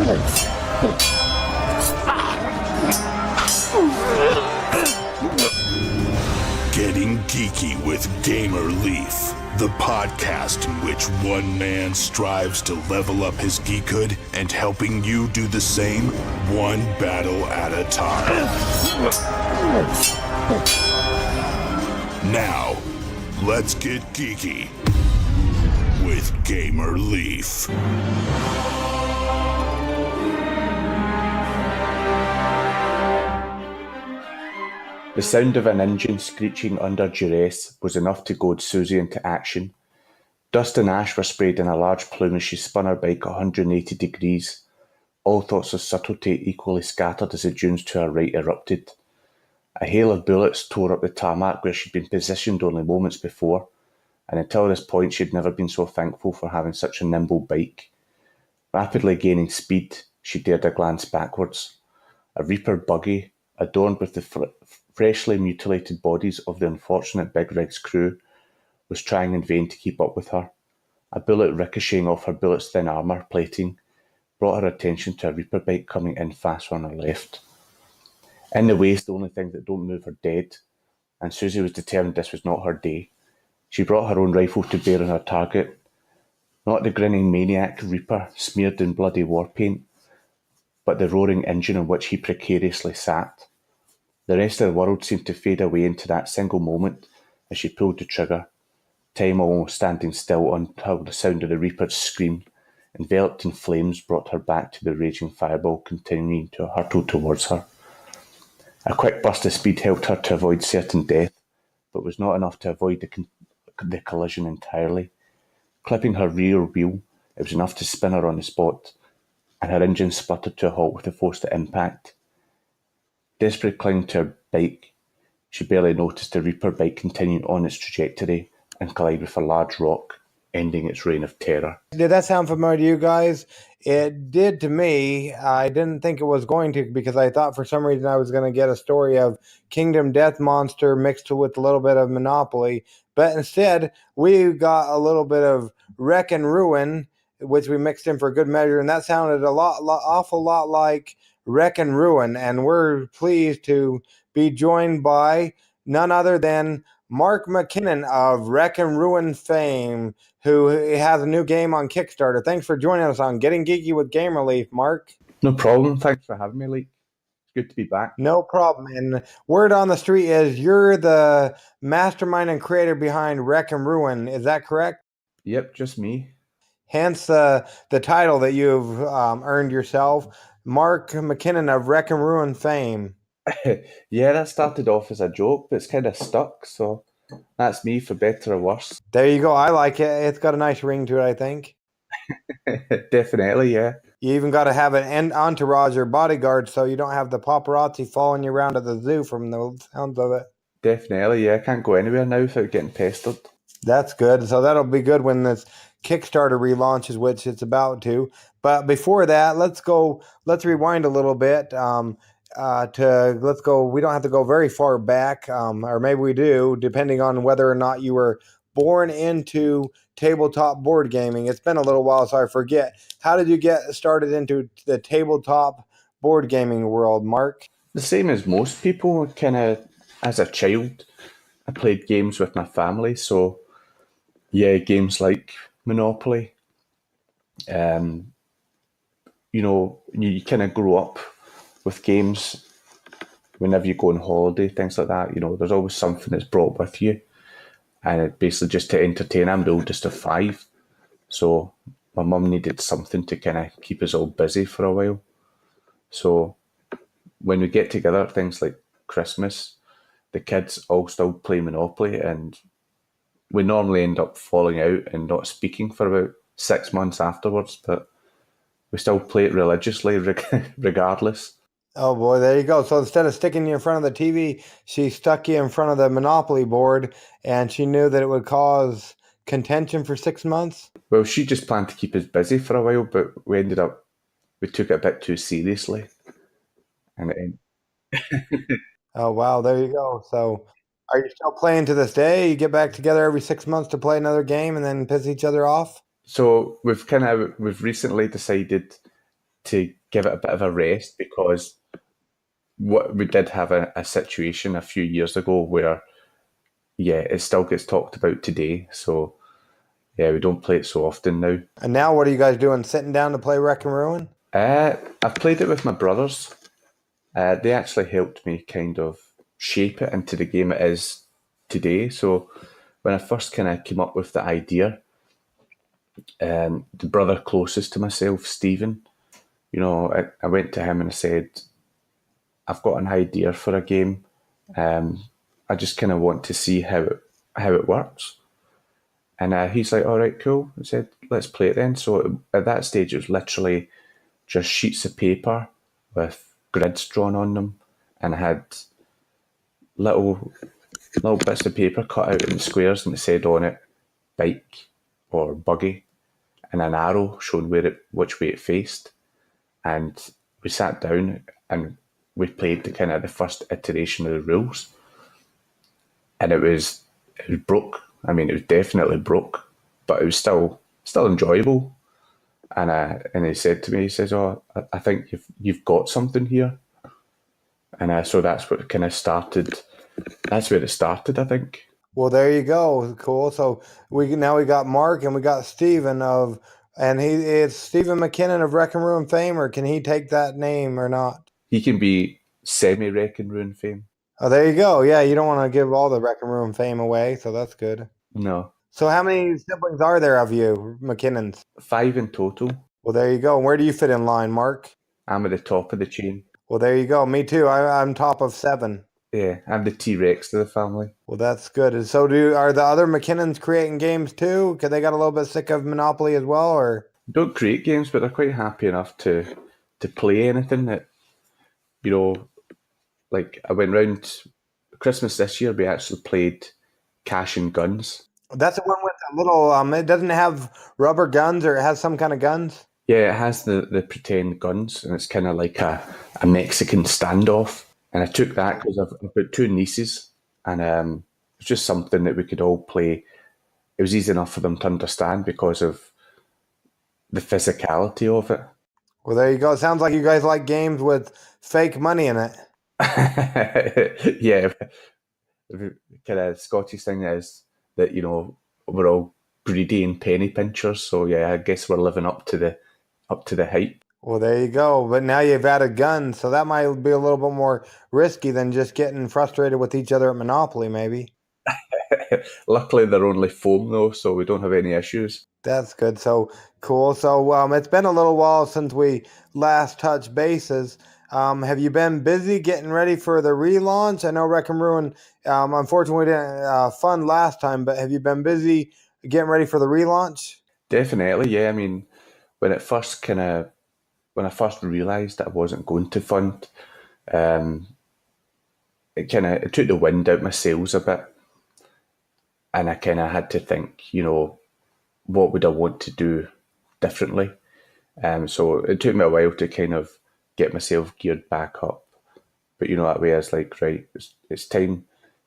Getting Geeky with Gamer Leaf, the podcast in which one man strives to level up his geekhood and helping you do the same, one battle at a time. Now, let's get geeky with Gamer Leaf. The sound of an engine screeching under duress was enough to goad Susie into action. Dust and ash were sprayed in a large plume as she spun her bike 180 degrees. All thoughts of subtlety equally scattered as the dunes to her right erupted. A hail of bullets tore up the tarmac where she'd been positioned only moments before, and until this point she'd never been so thankful for having such a nimble bike. Rapidly gaining speed, she dared a glance backwards. A Reaper buggy, adorned with the freshly mutilated bodies of the unfortunate Big Rig's crew, was trying in vain to keep up with her. A bullet ricocheting off her bullet-thin armour plating brought her attention to a Reaper bike coming in fast on her left. In the waist, the only thing that don't move are dead, and Susie was determined this was not her day. She brought her own rifle to bear on her target. Not the grinning maniac Reaper smeared in bloody war paint, but the roaring engine on which he precariously sat. The rest of the world seemed to fade away into that single moment as she pulled the trigger, time almost standing still until the sound of the Reaper's scream, enveloped in flames, brought her back to the raging fireball continuing to hurtle towards her. A quick burst of speed helped her to avoid certain death, but was not enough to avoid the collision entirely. Clipping her rear wheel, it was enough to spin her on the spot, and her engine sputtered to a halt with the force of impact. Desperately clinging to her bike, she barely noticed the Reaper bike continuing on its trajectory and collide with a large rock, ending its reign of terror. Did that sound familiar to you guys? It did to me. I didn't think it was going to, because I thought for some reason I was going to get a story of Kingdom Death Monster mixed with a little bit of Monopoly. But instead, we got a little bit of Wreck and Ruin, which we mixed in for good measure, and that sounded awful lot like Wreck and Ruin. And we're pleased to be joined by none other than Mark Mickinnon of Wreck and Ruin fame, who has a new game on Kickstarter. Thanks for joining us on Getting Geeky with Gamer Leaf, Mark. No problem. Thanks for having me, Lee. It's good to be back. No problem. And word on the street is you're the mastermind and creator behind Wreck and Ruin. Is that correct? Yep, just me. Hence the title that you've earned yourself, Mark Mickinnon of Wreck and Ruin fame. Yeah, that started off as a joke, but it's kind of stuck, so that's me for better or worse. There you go. I like it. It's got a nice ring to it, I think. Definitely, yeah. You even got to have an entourage or bodyguard so you don't have the paparazzi following you around at the zoo from the sounds of it. Definitely, yeah. I can't go anywhere now without getting pestered. That's good. So that'll be good when this Kickstarter relaunches, which it's about to. But before that, let's rewind a little bit. Let's go. We don't have to go very far back, or maybe we do, depending on whether or not you were born into tabletop board gaming. It's been a little while, so I forget. How did you get started into the tabletop board gaming world, Mark? The same as most people, kind of as a child, I played games with my family. So, yeah, games like Monopoly. You kind of grow up with games whenever you go on holiday, things like that. There's always something that's brought with you. And it basically just to entertain. I'm the oldest of 5. So my mum needed something to kind of keep us all busy for a while. So when we get together at things like Christmas, the kids all still play Monopoly, and we normally end up falling out and not speaking for about 6 months afterwards, but we still play it religiously regardless. Oh boy, there you go. So instead of sticking you in front of the TV, she stuck you in front of the Monopoly board, and she knew that it would cause contention for 6 months? Well, she just planned to keep us busy for a while, but we took it a bit too seriously. And Oh wow, there you go. So are you still playing to this day? You get back together every 6 months to play another game and then piss each other off? So we've recently decided to give it a bit of a rest, because we did have a situation a few years ago where, yeah, it still gets talked about today. So, yeah, we don't play it so often now. And now what are you guys doing? Sitting down to play Wreck and Ruin? I've played it with my brothers. They actually helped me kind of shape it into the game it is today. So when I first kind of came up with the idea, the brother closest to myself, Stephen, I went to him and I said, I've got an idea for a game. I just kind of want to see how it works. And he's like, all right, cool. I said, let's play it then. So at that stage, it was literally just sheets of paper with grids drawn on them, and I had little bits of paper cut out in squares, and it said on it bike or buggy, and an arrow showing which way it faced. And we sat down and we played the first iteration of the rules, and it was broke. I mean, it was definitely broke, but it was still enjoyable. And he said to me, he says, "Oh, I think you've got something here." And so that's what kind of started. That's where it started, I think. Well, there you go. Cool. So we got Mark and we got Steven it's Stephen Mickinnon of Wreck and Ruin fame, or can he take that name or not? He can be semi-Wreck and Ruin fame. Oh, there you go. Yeah, you don't want to give all the Wreck and Ruin fame away, so that's good. No. So how many siblings are there of you, McKinnons? 5 in total. Well, there you go. And where do you fit in line, Mark? I'm at the top of the chain. Well, there you go. Me too. I'm top of 7. Yeah, I'm the T-Rex of the family. Well, that's good. And so are the other McKinnons creating games too? Because they got a little bit sick of Monopoly as well, or? Don't create games, but they're quite happy enough to play anything that, like I went round Christmas this year, we actually played Cash and Guns. That's the one with a little, it doesn't have rubber guns, or it has some kind of guns? Yeah, it has the pretend guns, and it's kind of like a Mexican standoff. And I took that because I've got 2 nieces, and it's just something that we could all play. It was easy enough for them to understand because of the physicality of it. Well, there you go. It sounds like you guys like games with fake money in it. Yeah, the kind of Scottish thing is that, we're all greedy and penny pinchers. So yeah, I guess we're living up to the hype. Well, there you go. But now you've added guns, so that might be a little bit more risky than just getting frustrated with each other at Monopoly, maybe. Luckily, they're only foam though, so we don't have any issues. That's good. So cool. So it's been a little while since we last touched bases. Have you been busy getting ready for the relaunch? I know Wreck and Ruin, unfortunately, didn't fund last time, but have you been busy getting ready for the relaunch? Definitely, yeah. I mean, when I first realised that I wasn't going to fund, it took the wind out my sails a bit, and I kind of had to think, what would I want to do differently? So it took me a while to kind of get myself geared back up. But that way I was like, right, it's time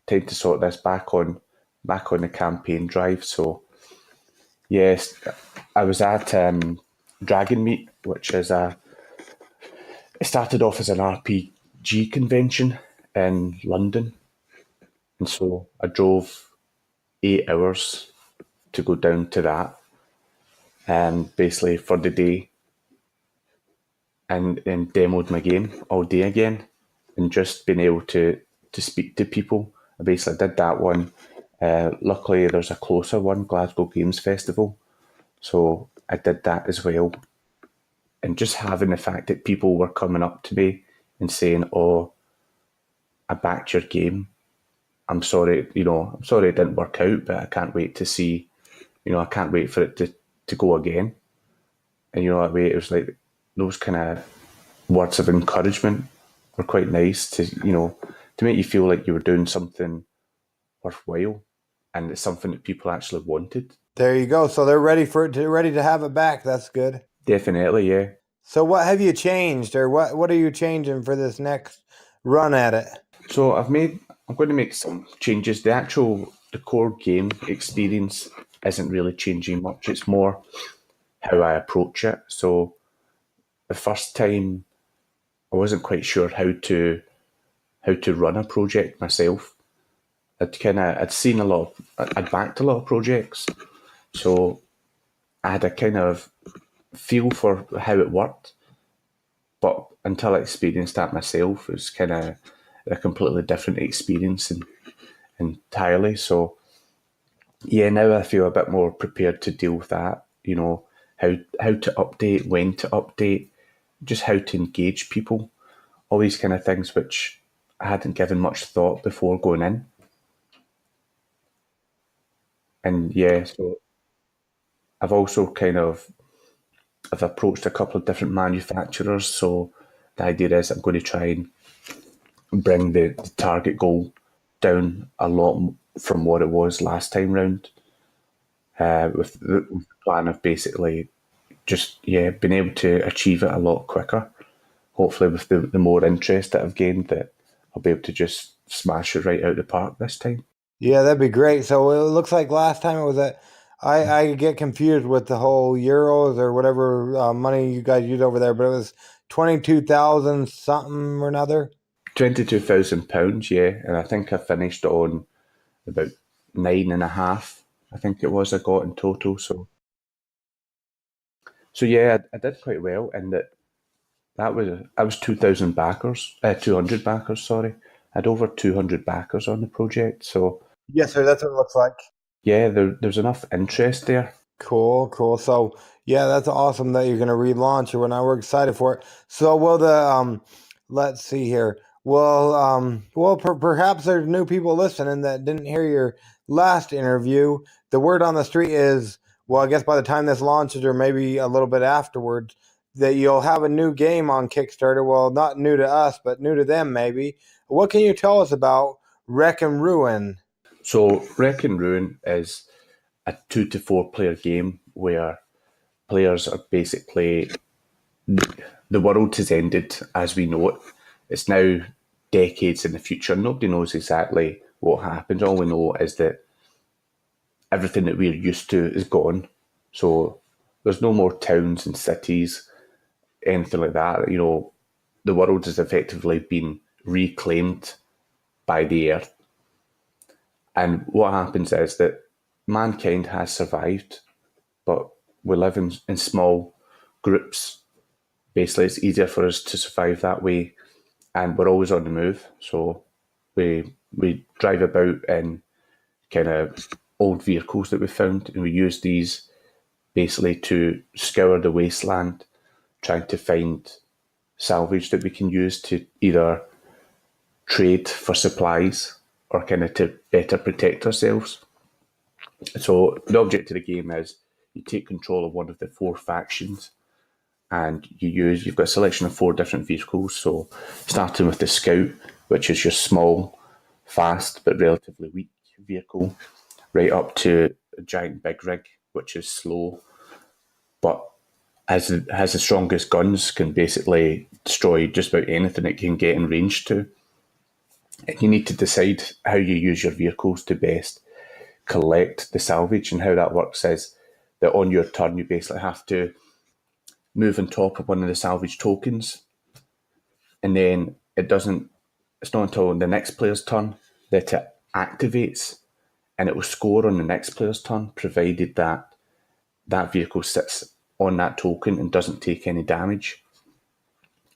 to sort this back on the campaign drive. So yes, I was at Dragon Meet, which is it started off as an RPG convention in London. And so I drove 8 hours to go down to that, basically for the day, and demoed my game all day again, and just being able to speak to people. I basically did that one. Luckily, there's a closer one, Glasgow Games Festival, so I did that as well. And just having the fact that people were coming up to me and saying, "Oh, I backed your game. I'm sorry, I'm sorry it didn't work out, but I can't wait to see, I can't wait for it to go again." And that way it was like those kind of words of encouragement were quite nice to make you feel like you were doing something worthwhile, and it's something that people actually wanted. There you go. So they're ready to have it back. That's good. Definitely, yeah. So what have you changed, or what are you changing for this next run at it? So I'm going to make some changes. The core game experience isn't really changing much. It's more how I approach it. So the first time I wasn't quite sure how to run a project myself. I'd seen I'd backed a lot of projects, so I had a kind of feel for how it worked. But until I experienced that myself, it was kind of a completely different experience entirely. So yeah, now I feel a bit more prepared to deal with that. You know, how to update, when to update, just how to engage people, all these kind of things which I hadn't given much thought before going in. And yeah, so I've also I've approached a couple of different manufacturers. So the idea is I'm going to try and bring the target goal down a lot from what it was last time round. With the plan of basically just being able to achieve it a lot quicker. Hopefully, with the more interest that I've gained, that I'll be able to just smash it right out of the park this time. Yeah, that'd be great. So it looks like last time it was I get confused with the whole euros or whatever money you guys use over there, but it was 22,000 something or another. £22,000, yeah, and I think I finished on about 9.5. I think it was I got in total. So yeah, I did quite well, and that was I was 2,000 backers, 200 backers. Sorry, I had over 200 backers on the project. So Yes, sir. That's what it looks like. yeah, there's enough interest there. Cool. So yeah, that's awesome that you're gonna relaunch it. We're excited for it. So will let's see here. Perhaps there's new people listening that didn't hear your last interview. The word on the street is, well, I guess by the time this launches or maybe a little bit afterwards, that you'll have a new game on Kickstarter. Well, not new to us, but new to them maybe. What can you tell us about Wreck and Ruin? So Wreck and Ruin is a 2 to 4 player game where players are basically the world has ended as we know it. It's now decades in the future. Nobody knows exactly what happened. All we know is that everything that we're used to is gone. So there's no more towns and cities, anything like that. You know, the world has effectively been reclaimed by the earth. And what happens is that mankind has survived, but we live in small groups. Basically, it's easier for us to survive that way, and we're always on the move. So we drive about in kind of old vehicles that we found, and we use these basically to scour the wasteland, trying to find salvage that we can use to either trade for supplies or kind of to better protect ourselves. So the object of the game is you take control of one of the 4 factions, and you've got a selection of 4 different vehicles. So starting with the Scout, which is your small, fast but relatively weak vehicle, right up to a giant big rig, which is slow but has the strongest guns, can basically destroy just about anything it can get in range to. And you need to decide how you use your vehicles to best collect the salvage. And how that works is that on your turn, you basically have to move on top of one of the salvage tokens, and then it's not until the next player's turn that it activates, and it will score on the next player's turn, provided that that vehicle sits on that token and doesn't take any damage.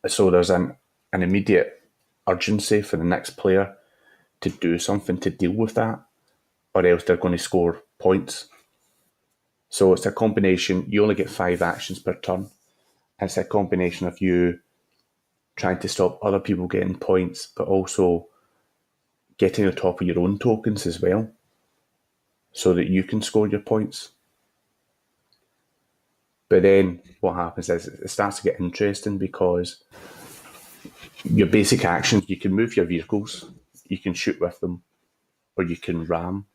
So there's an immediate urgency for the next player to do something to deal with that, or else they're going to score points. So it's a combination. You only get 5 actions per turn. It's a combination of you trying to stop other people getting points, but also getting on top of your own tokens as well, so that you can score your points. But then what happens is it starts to get interesting, because your basic actions, you can move your vehicles, you can shoot with them, or you can ram.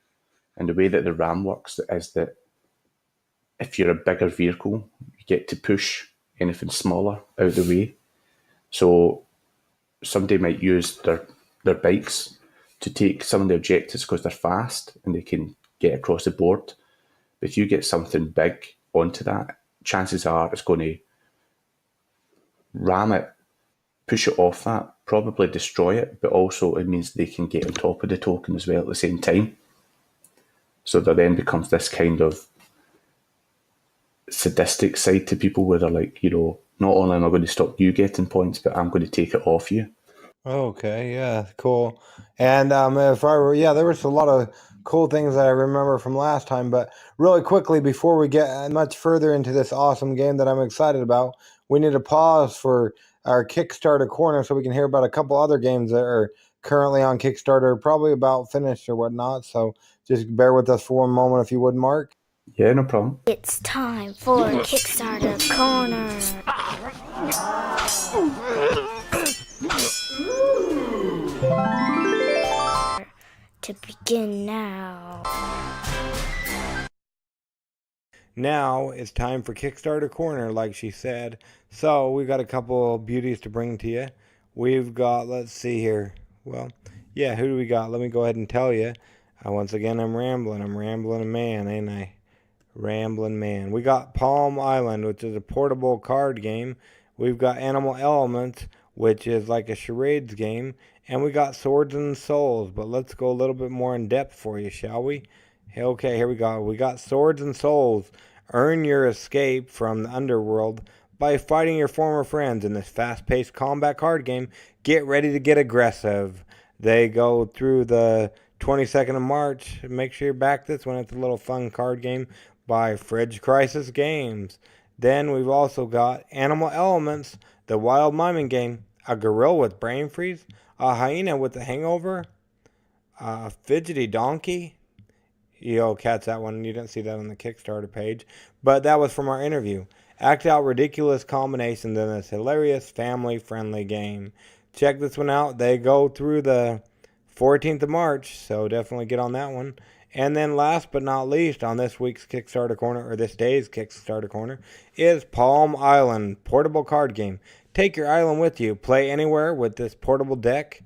And the way that the ram works is that if you're a bigger vehicle, you get to push anything smaller out of the way. So somebody might use their bikes to take some of the objectives because they're fast and they can get across the board. But if you get something big onto that, chances are it's going to ram it, push it off that, probably destroy it, but also it means they can get on top of the token as well at the same time. So there then becomes this kind of sadistic side to people where they're like, not only am I going to stop you getting points, but I'm going to take it off you. Okay, yeah, cool. And if I were, there was a lot of cool things that I remember from last time. But really quickly, before we get much further into this awesome game that I'm excited about, we need to pause for our Kickstarter corner so we can hear about a couple other games that are currently on Kickstarter, probably about finished or whatnot. So just bear with us for one moment, if you would, Mark. Yeah, no problem. It's time for Kickstarter Corner. To begin now. Now it's time for Kickstarter Corner, like she said. So we've got a couple beauties to bring to you. We've got, let's see here. Well, yeah, who do we got? Let me go ahead and tell you. Once again, I'm rambling. I'm rambling man, ain't I? Rambling man. We got Palm Island, which is a portable card game. We've got Animal Elements, which is like a charades game. And we got Swords and Souls. But let's go a little bit more in depth for you, shall we? Okay, here we go. We got Swords and Souls. Earn your escape from the underworld by fighting your former friends in this fast-paced combat card game. Get ready to get aggressive. They go through the 22nd of March. Make sure you back this one. It's a little fun card game by Fridge Crisis Games. Then we've also got Animal Elements, the wild miming game, a gorilla with brain freeze, a hyena with a hangover, a fidgety donkey. Catch that one. You didn't see that on the Kickstarter page. But that was from our interview. Act out ridiculous combinations in this hilarious family-friendly game. Check this one out. They go through the 14th of March, so definitely get on that one. And then last but not least on this week's Kickstarter Corner, or this day's Kickstarter Corner, is Palm Island, portable card game. Take your island with you. Play anywhere with this portable deck.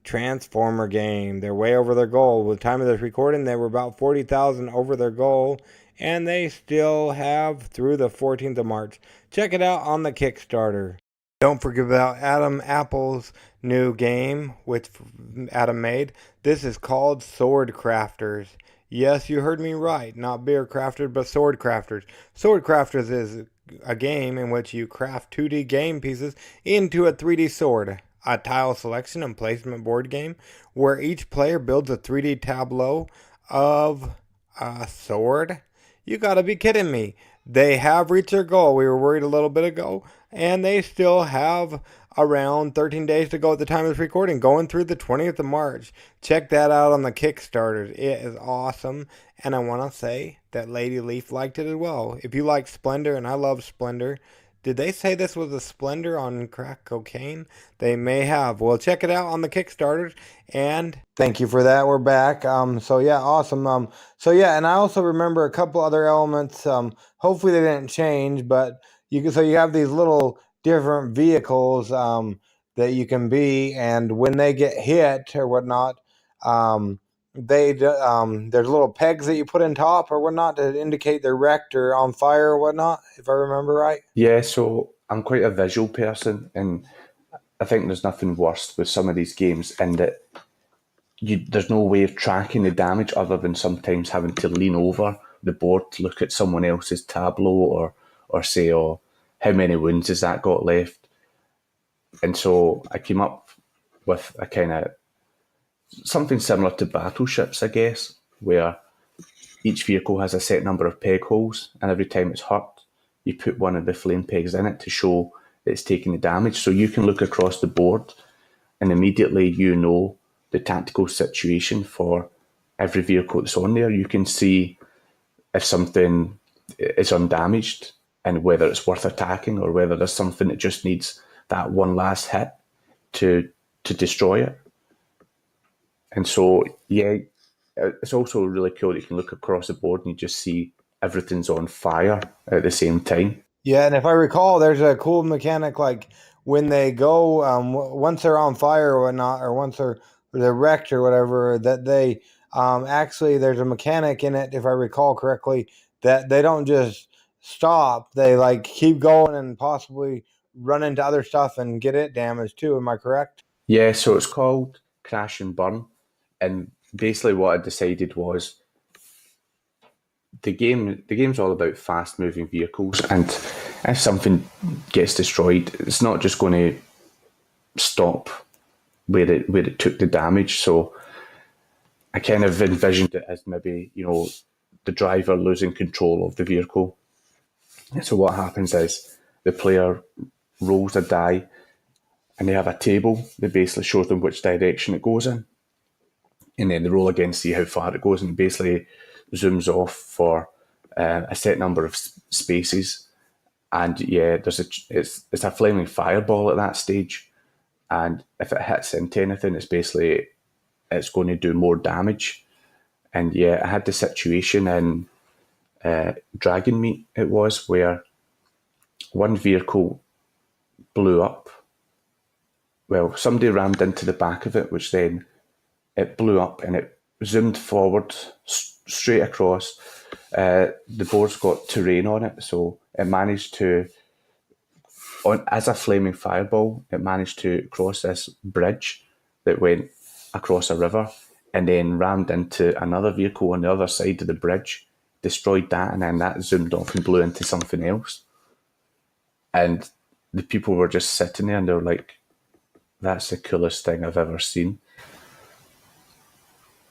Transformer game. They're way over their goal. With the time of this recording, they were about 40,000 over their goal, and they still have through the 14th of March. Check it out on the Kickstarter. Don't forget about Adam Apple's new game, which Adam made. This is called Sword Crafters. Yes, you heard me right. Not beer crafters, but sword crafters. Sword Crafters is a game in which you craft 2D game pieces into a 3D sword. A tile selection and placement board game where each player builds a 3D tableau of a sword. You gotta be kidding me. They have reached their goal. We were worried a little bit ago, and they still have around 13 days to go at the time of this recording, going through the 20th of March. Check that out on the Kickstarter. It is awesome, and I want to say that Lady Leaf liked it as well. If you like Splendor, and I love Splendor, did they say this was a Splendor on crack cocaine? They may have. Well, check it out on the Kickstarters. And thank you for that. We're back. So yeah, awesome. And I also remember a couple other elements. Hopefully they didn't change, but you have these little different vehicles that you can be, and when they get hit or whatnot, there's little pegs that you put in top or whatnot to indicate they're wrecked or on fire or whatnot, if I remember right. Yeah, so I'm quite a visual person, and I think there's nothing worse with some of these games in that there's no way of tracking the damage other than sometimes having to lean over the board to look at someone else's tableau or say, oh, how many wounds has that got left? And so I came up with a kind of something similar to battleships, I guess, where each vehicle has a set number of peg holes, and every time it's hurt, you put one of the flame pegs in it to show that it's taking the damage. So you can look across the board and immediately you know the tactical situation for every vehicle that's on there. You can see if something is undamaged and whether it's worth attacking or whether there's something that just needs that one last hit to destroy it. And so, yeah, it's also really cool that you can look across the board and you just see everything's on fire at the same time. Yeah, and if I recall, there's a cool mechanic like when they go, once they're on fire or whatnot, or once they're wrecked or whatever, that they actually, there's a mechanic in it, if I recall correctly, that they don't just stop. They like keep going and possibly run into other stuff and get it damaged too. Am I correct? Yeah, so it's called Crash and Burn, and basically what I decided was the game's all about fast moving vehicles, and if something gets destroyed, it's not just going to stop where it took the damage. So I kind of envisioned it as maybe, the driver losing control of the vehicle. And so what happens is the player rolls a die, and they have a table that basically shows them which direction it goes in. And then they roll again, see how far it goes, and basically zooms off for a set number of spaces. And yeah, it's a flaming fireball at that stage. And if it hits into anything, it's going to do more damage. And yeah, I had the situation in Dragon Meat, it was, where one vehicle blew up. Well, somebody rammed into the back of it, which then it blew up and it zoomed forward straight across. The board's got terrain on it, so it managed to, as a flaming fireball, it managed to cross this bridge that went across a river and then rammed into another vehicle on the other side of the bridge, destroyed that, and then that zoomed off and blew into something else. And the people were just sitting there and they were like, that's the coolest thing I've ever seen.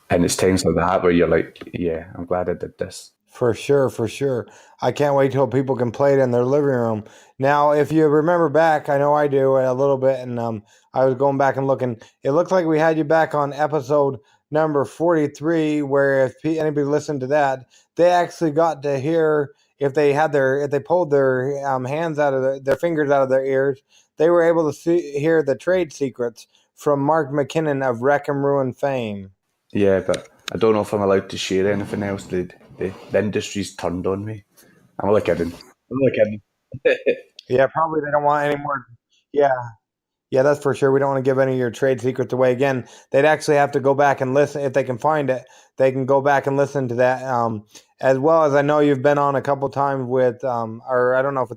And it's times like that where you're like, yeah, I'm glad I did this. For sure, for sure. I can't wait till people can play it in their living room. Now, if you remember back, I know I do a little bit, and I was going back and looking. It looked like we had you back on episode number 43, where if anybody listened to that, they actually got to hear if they pulled their hands out of their fingers out of their ears, they were able to hear the trade secrets from Mark Mickinnon of Wreck and Ruin fame. Yeah, but I don't know if I'm allowed to share anything else. The industry's turned on me. I'm only kidding. Yeah, probably they don't want any more. Yeah, that's for sure. We don't want to give any of your trade secrets away. Again, they'd actually have to go back and listen. If they can find it, they can go back and listen to that. As well as I know you've been on a couple times with, or I don't know if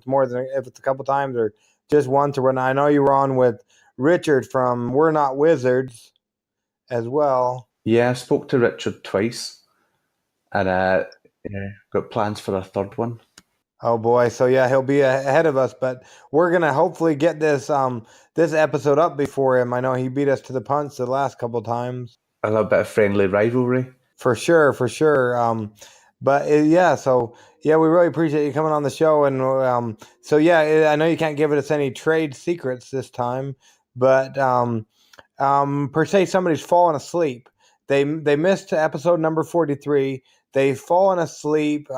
it's a couple times or just once or whatnot. I know you were on with Richard from We're Not Wizards as well. Yeah, I spoke to Richard twice, and got plans for a third one. Oh boy, so yeah, he'll be ahead of us, but we're gonna hopefully get this this episode up before him. I know he beat us to the punch the last couple times. A little bit of friendly rivalry. For sure. But yeah, so yeah, we really appreciate you coming on the show, and so yeah, I know you can't give us any trade secrets this time, but per se, somebody's fallen asleep. They missed episode number 43. They've fallen asleep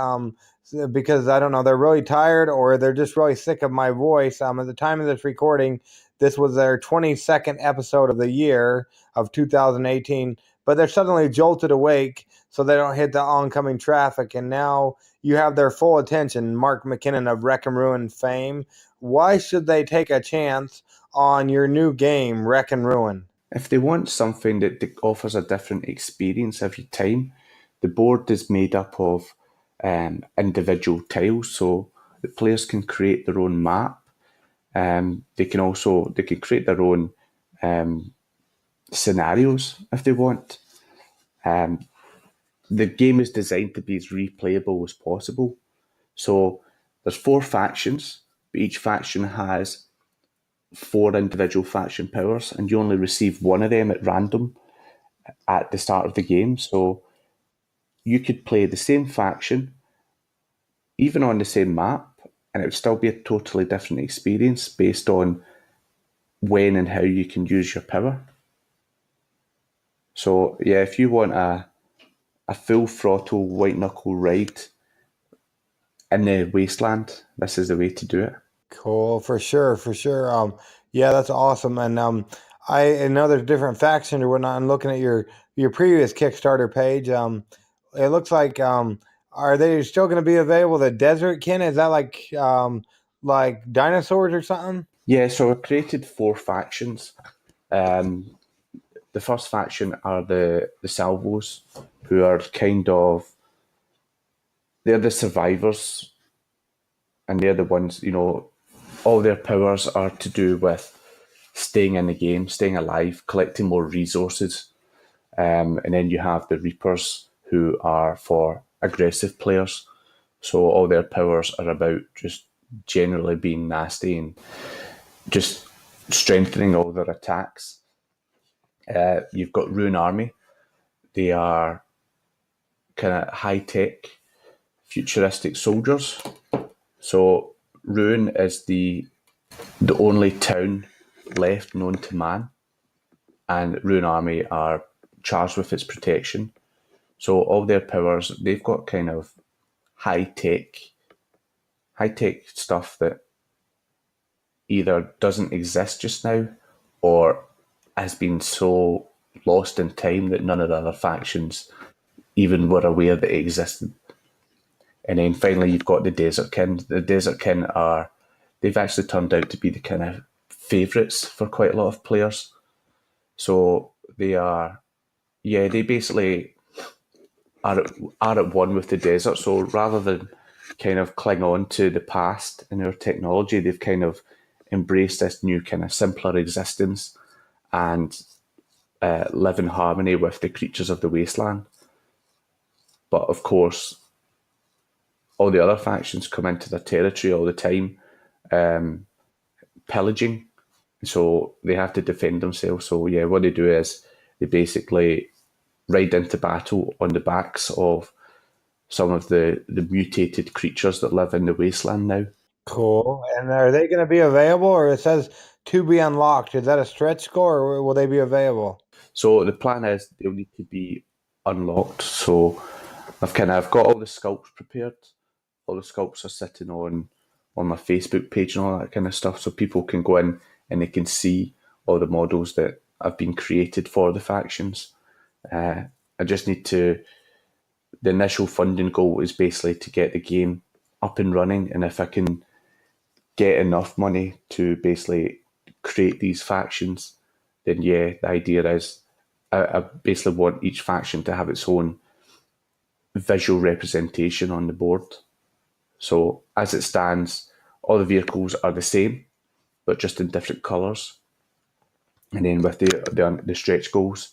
because I don't know, they're really tired or they're just really sick of my voice. At the time of this recording, this was their 22nd episode of the year of 2018, but they're suddenly jolted awake so they don't hit the oncoming traffic. And now you have their full attention, Mark Mickinnon of Wreck and Ruin fame. Why should they take a chance on your new game, Wreck and Ruin? If they want something that offers a different experience every time, the board is made up of individual tiles, so the players can create their own map. They can create their own scenarios if they want. The game is designed to be as replayable as possible. So there's 4 factions, but each faction has 4 individual faction powers, and you only receive one of them at random at the start of the game. So you could play the same faction, even on the same map, and it would still be a totally different experience based on when and how you can use your power. So yeah, if you want a full throttle white knuckle ride in the wasteland, this is the way to do it. Cool, for sure. Yeah, that's awesome. And I know there's different factions or whatnot. I'm looking at your previous Kickstarter page. It looks like are they still going to be available? The Desert Kin, is that like dinosaurs or something? Yeah, so I created 4 factions. The first faction are the Salvos, who are they're the survivors, and they're the ones, all their powers are to do with staying in the game, staying alive, collecting more resources. And then you have the Reapers, who are for aggressive players. So all their powers are about just generally being nasty and just strengthening all their attacks. You've got Rune Army. They are kind of high-tech, futuristic soldiers. So Rune is the only town left known to man, and Rune Army are charged with its protection. So all their powers, they've got kind of high-tech stuff that either doesn't exist just now or has been so lost in time that none of the other factions even were aware that it existed. And then finally you've got the Desertkin. The Desertkin they've actually turned out to be the kind of favourites for quite a lot of players. So they basically are at one with the desert. So rather than kind of cling on to the past and their technology, they've kind of embraced this new kind of simpler existence and live in harmony with the creatures of the wasteland. But of course, all the other factions come into their territory all the time, pillaging. So they have to defend themselves. So yeah, what they do is they basically ride into battle on the backs of some of the mutated creatures that live in the wasteland now. Cool. And are they going to be available, or it says to be unlocked? Is that a stretch goal, or will they be available? So the plan is they'll need to be unlocked. So I've got all the sculpts prepared. All the sculpts are sitting on my Facebook page and all that kind of stuff, so people can go in and they can see all the models that have been created for the factions. I just need to. The initial funding goal is basically to get the game up and running, and if I can get enough money to basically create these factions, then yeah, the idea is I basically want each faction to have its own visual representation on the board. So as it stands, all the vehicles are the same, but just in different colours. And then with the stretch goals,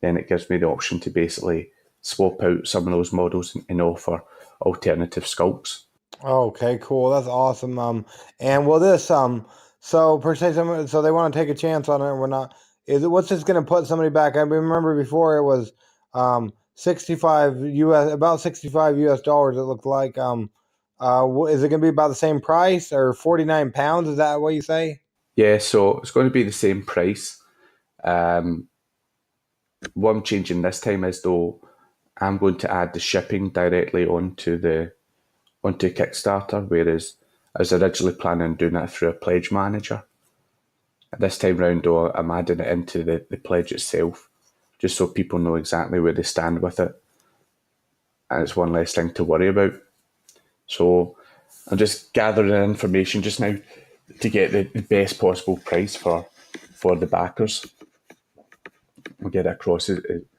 then it gives me the option to basically swap out some of those models and offer alternative sculpts. Okay, cool. That's awesome. And will this so per se, so they want to take a chance on it? We're not. What's this going to put somebody back? I remember before it was 65 US, about $65 It looked like. Is it going to be about the same price, or 49 pounds? Is that what you say? Yeah, so it's going to be the same price. What I'm changing this time is though I'm going to add the shipping directly onto Kickstarter, whereas I was originally planning on doing that through a pledge manager. This time round, though, I'm adding it into the pledge itself, just so people know exactly where they stand with it, and it's one less thing to worry about. So I'm just gathering information just now to get the best possible price for the backers. I'll get it across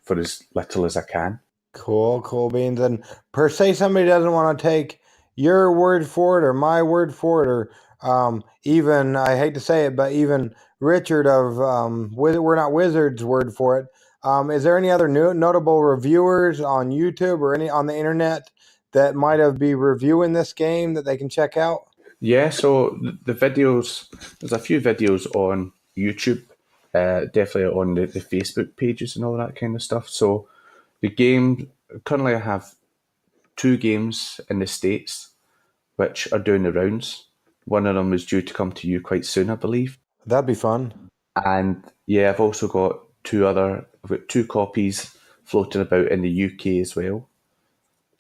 for as little as I can. Cool beans. And per se, somebody doesn't want to take your word for it or my word for it, or even, I hate to say it, but even Richard of We're Not Wizards' word for it. Is there any other notable reviewers on YouTube or any on the internet that might have be reviewing this game that they can check out? Yeah, so the videos, there's a few videos on YouTube, definitely on the Facebook pages and all that kind of stuff. So the game, currently I have 2 games in the States which are doing the rounds. One of them is due to come to you quite soon, I believe. That'd be fun. And yeah, I've also got I've got 2 copies floating about in the UK as well.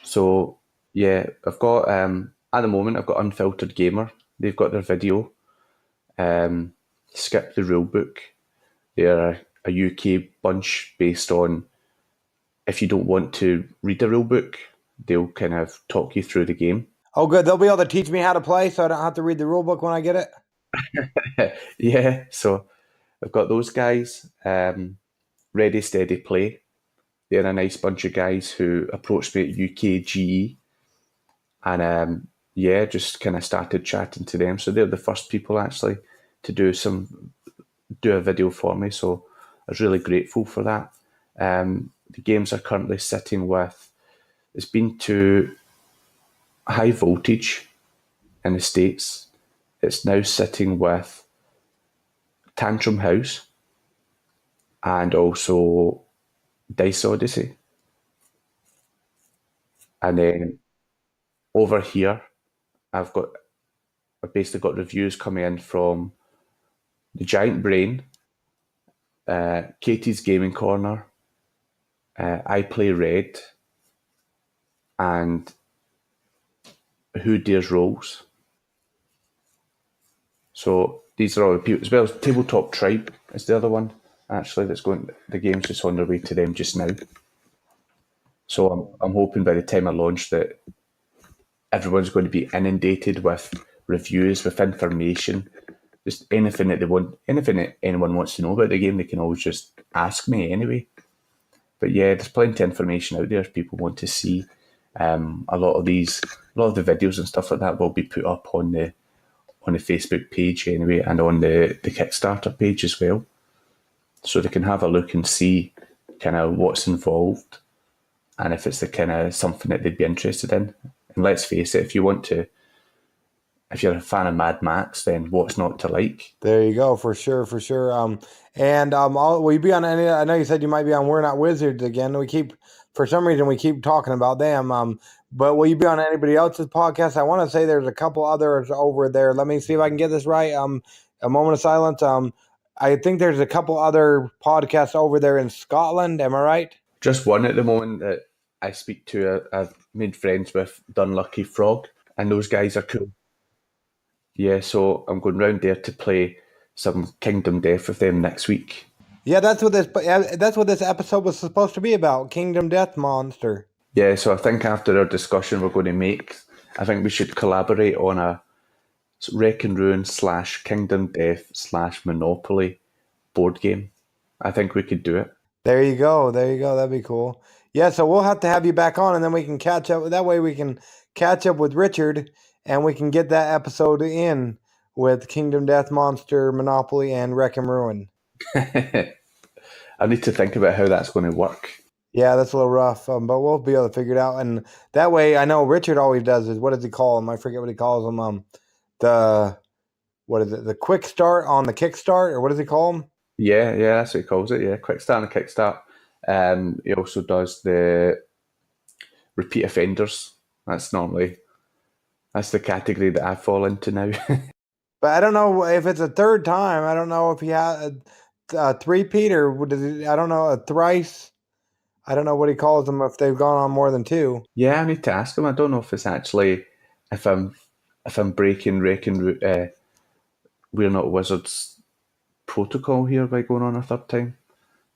So yeah, I've got, at the moment, I've got Unfiltered Gamer. They've got their video. Skip the Rulebook. They're a UK bunch based on, if you don't want to read the rulebook, they'll kind of talk you through the game. Oh, good. They'll be able to teach me how to play, so I don't have to read the rule book when I get it. Yeah, so I've got those guys. Ready, Steady, Play. They're a nice bunch of guys who approached me at UKGE. And yeah, just kind of started chatting to them. So they're the first people actually to do a video for me. So I was really grateful for that. The games are currently sitting with, it's been to High Voltage in the States. It's now sitting with Tantrum House and also Dice Oddesy. And then over here, I've basically got reviews coming in from The Giant Brain, Katie's Gaming Corner, I Play Red, and Who Dares Rolls. So these are all the people, as well as Tabletop Tripe is the other one, actually, that's going, the game's just on their way to them just now. So I'm hoping by the time I launch that everyone's going to be inundated with reviews, with information, just anything that they want, anything that anyone wants to know about the game, they can always just ask me anyway. But yeah, there's plenty of information out there if people want to see. A lot of the videos and stuff like that will be put up on the Facebook page anyway, and on the Kickstarter page as well, so they can have a look and see kind of what's involved, and if it's the kind of something that they'd be interested in. And let's face it, if you're a fan of Mad Max, then what's not to like? There you go, for sure. Will you be on any? I know you said you might be on We're Not Wizards again. For some reason, we keep talking about them. But will you be on anybody else's podcast? I want to say there's a couple others over there. Let me see if I can get this right. A moment of silence. I think there's a couple other podcasts over there in Scotland. Am I right? Just one at the moment that I speak to. I've made friends with Dunlucky Frog, and those guys are cool. Yeah, so I'm going round there to play some Kingdom Death with them next week. Yeah, that's what this episode was supposed to be about. Kingdom Death Monster. Yeah, so I think after our discussion we're going to make, I think we should collaborate on a Wreck and Ruin / Kingdom Death / Monopoly board game. I think we could do it. There you go. That'd be cool. Yeah, so we'll have to have you back on, and then we can catch up. That way we can catch up with Richard, and we can get that episode in with Kingdom Death Monster, Monopoly, and Wreck and Ruin. I need to think about how that's going to work. Yeah, that's a little rough, but we'll be able to figure it out. And that way, I know Richard always does is, what does he call them? I forget what he calls them. The quick start on the kickstart, or what does he call them? Yeah, that's what he calls it. Yeah, quick start on the kickstart. He also does the repeat offenders. That's the category that I fall into now. But I don't know if it's a third time. I don't know if he had a three-peat, or I don't know, a thrice. I don't know what he calls them if they've gone on more than two. Yeah, I need to ask him. I don't know if it's actually if I'm breaking We're Not Wizards protocol here by going on a third time.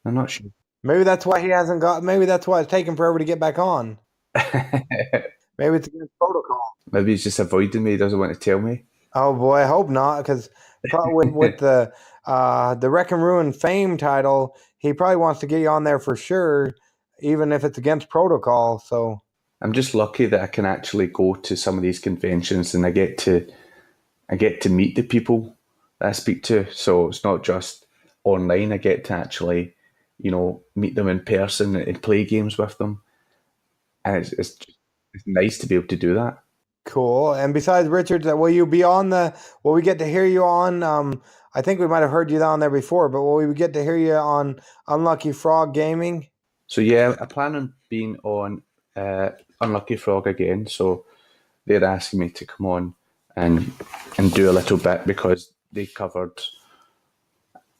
I'm not sure. Maybe that's why he hasn't got. Maybe that's why it's taken forever to get back on. Maybe it's against protocol. Maybe he's just avoiding me. He doesn't want to tell me. Oh boy, I hope not, because with the Wreck and Ruin Fame title, he probably wants to get you on there for sure, even if it's against protocol. So I'm just lucky that I can actually go to some of these conventions and I get to meet the people that I speak to. So it's not just online. I get to actually, meet them in person and play games with them, and it's nice to be able to do that. Cool. And besides Richard, will you be on will we get to hear you on, I think we might have heard you on there before, but will we get to hear you on Unlucky Frog Gaming? So yeah, I plan on being on Unlucky Frog again. So they're asking me to come on and do a little bit, because they covered,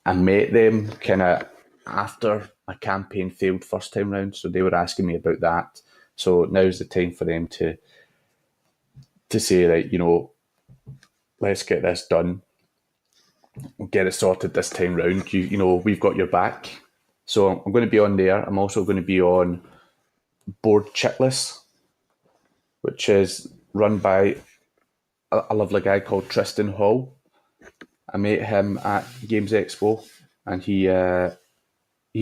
I met them kind of after my campaign failed first time round. So they were asking me about that. So now's the time for them to say, right, let's get this done, get it sorted this time round. We've got your back. So I'm going to be on there. I'm also going to be on Board Chitless, which is run by a lovely guy called Tristan Hall. I met him at Games Expo, and he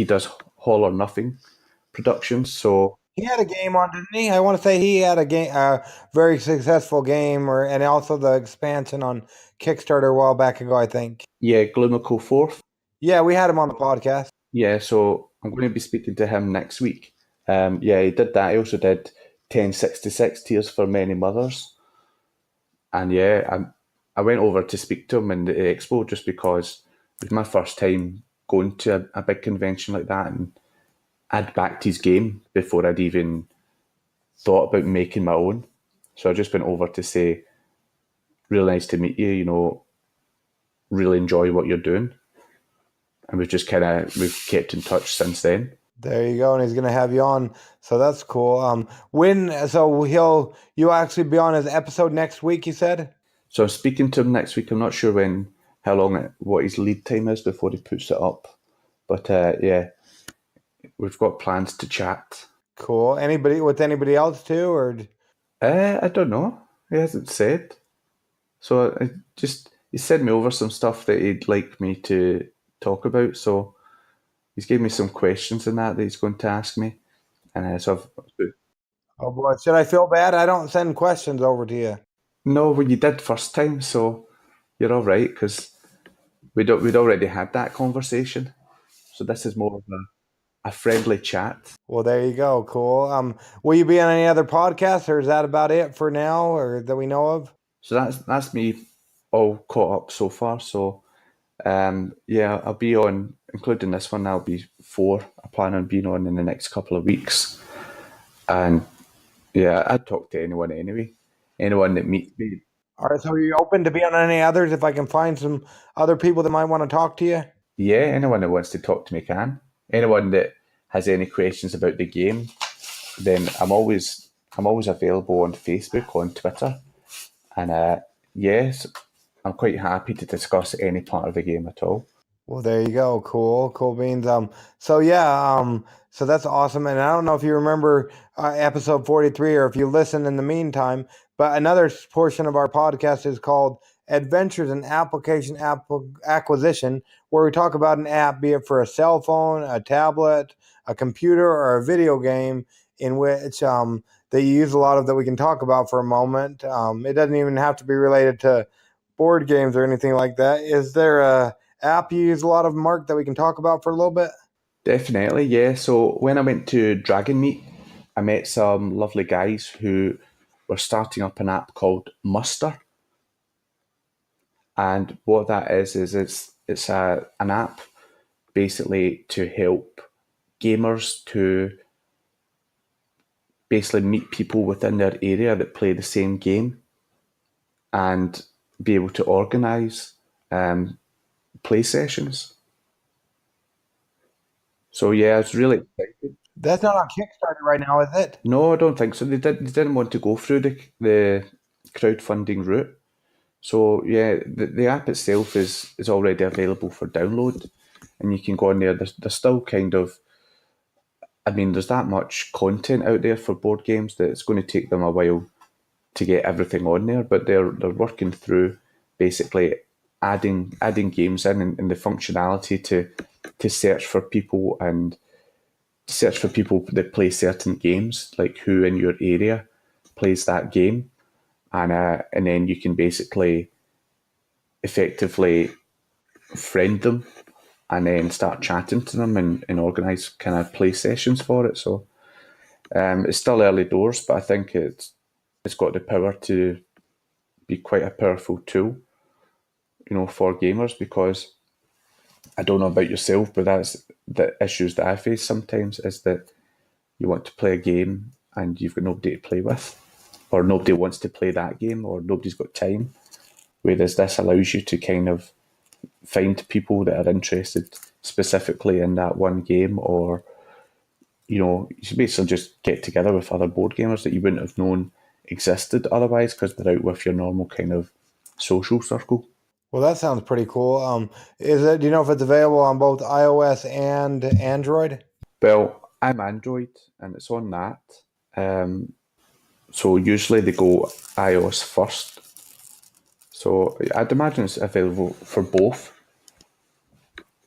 does All or Nothing productions. So He had a game on, didn't he? I want to say he had a game, a very successful game, and also the expansion on Kickstarter a while back ago, I think. Yeah, Gloomical Fourth. Yeah, we had him on the podcast. Yeah, so I'm going to be speaking to him next week. Yeah, he did that. He also did 1066 Tears for Many Mothers. And yeah, I went over to speak to him in the expo just because it was my first time going to a big convention like that, and I'd backed his game before I'd even thought about making my own. So I just went over to say, really nice to meet you, really enjoy what you're doing. And we've kept in touch since then. There you go, and he's gonna have you on, so that's cool. You'll actually be on his episode next week, you said? So I'm speaking to him next week. I'm not sure what his lead time is before he puts it up. But yeah, we've got plans to chat. Cool. Anybody else too, or? I don't know. He hasn't said. So he sent me over some stuff that he'd like me to talk about. So he's gave me some questions in that he's going to ask me. And so Oh boy, should I feel bad? I don't send questions over to you. no, well, you did first time, so you're all right because we'd already had that conversation. So this is more of a friendly chat. Well, there you go. Cool. Will you be on any other podcasts, or is that about it for now, or that we know of? So that's me all caught up so far. So yeah, I'll be on, including this one. I'll be 4. I plan on being on in the next couple of weeks, and yeah, I'd talk to anyone anyway. Anyone that meets me. All right. So are you open to be on any others if I can find some other people that might want to talk to you? Yeah, anyone that wants to talk to me can. Anyone that has any questions about the game, then I'm always available on Facebook, on Twitter, and yes, I'm quite happy to discuss any part of the game at all. Well, there you go. Cool beans. So yeah, so that's awesome. And I don't know if you remember episode 43 or if you listen in the meantime, but another portion of our podcast is called Adventures in Application Acquisition, where we talk about an app, be it for a cell phone, a tablet, a computer, or a video game, in which that you use a lot of that we can talk about for a moment. It doesn't even have to be related to board games or anything like that. Is there a app you use a lot of, Mark, that we can talk about for a little bit? Definitely, yeah. So when I went to Dragon Meet, I met some lovely guys who were starting up an app called Muster. And what that is it's an app basically to help gamers to basically meet people within their area that play the same game and be able to organise play sessions. So yeah, I was really excited. That's not on Kickstarter right now, is it? No, I don't think so. They didn't want to go through the crowdfunding route. So yeah, the app itself is already available for download, and you can go on there. There's still kind of, I mean, there's that much content out there for board games that it's going to take them a while to get everything on there. But they're working through basically adding games in and the functionality to search for people and search for people that play certain games, like who in your area plays that game, and then you can basically effectively friend them and then start chatting to them and organise kind of play sessions for it. So it's still early doors, but I think it's got the power to be quite a powerful tool, for gamers, because I don't know about yourself, but that's the issues that I face sometimes, is that you want to play a game and you've got nobody to play with, or nobody wants to play that game, or nobody's got time. Whereas this allows you to kind of find people that are interested specifically in that one game, or you should basically just get together with other board gamers that you wouldn't have known existed otherwise, because they're out with your normal kind of social circle. Well, that sounds pretty cool. Do you know if it's available on both iOS and Android? Well, I'm Android and it's on that. So usually they go iOS first. So I'd imagine it's available for both.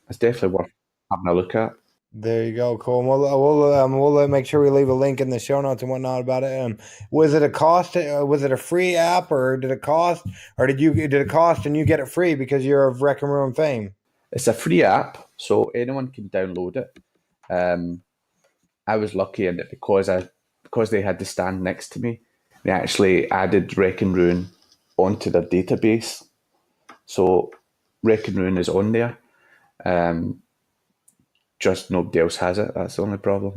It's definitely worth having a look at. There you go. Cool. And we'll make sure we leave a link in the show notes and whatnot about it. Was it a cost? Was it a free app, or did it cost, or did it cost and you get it free because you're of Wreck and Ruin fame? It's a free app, so anyone can download it. I was lucky in it because they had the stand next to me. They actually added Wreck and Ruin onto their database, so Wreck and Ruin is on there. Just nobody else has it. That's the only problem.